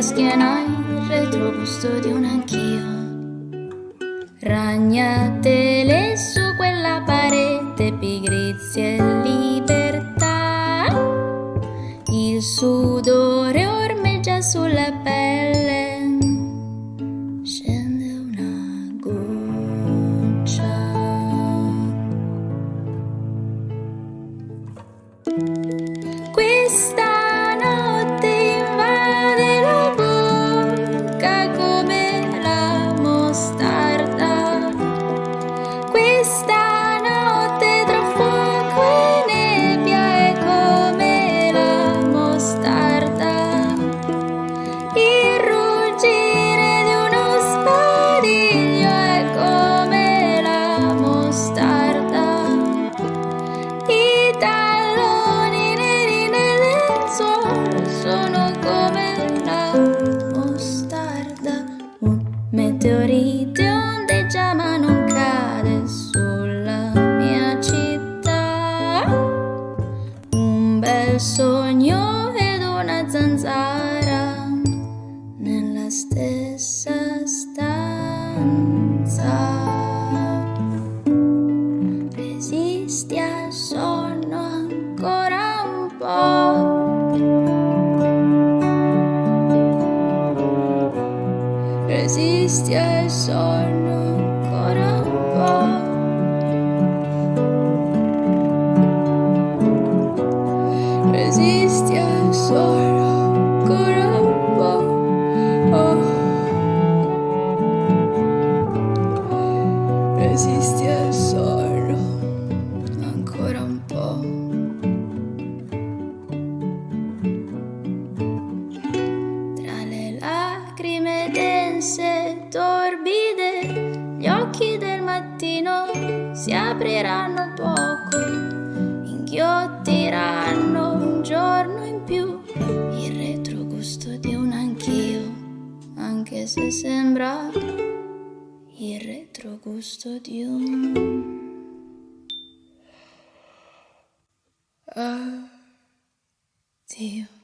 la schiena il retrogusto di un anch'io. Ragnatele su quella parete, pigrizia e libertà. Il sudore ormeggia sulla pelle, scende una goccia. Questa notte invade la bocca come la mostarda. Questa notte tra fuoco e nebbia è come la mostarda. Il ruggire di uno spadiglio è come la mostarda. I talloni neri nel lenzuolo sono come la mostarda. Un meteorite ondeggia ma non cade sulla mia città. Un bel sogno ed una zanzara nella stessa stanza. Resisti al sonno ancora un po'. Resisti al sonno ancora un po'. Resisti al sonno ancora un po'. Oh. Resisti al sonno ancora un po'. Tra le lacrime dense e torbide, gli occhi del mattino si apriranno poco, inghiottiranno un giorno in più il retrogusto di un anch'io, anche se sembra il retrogusto di un addio.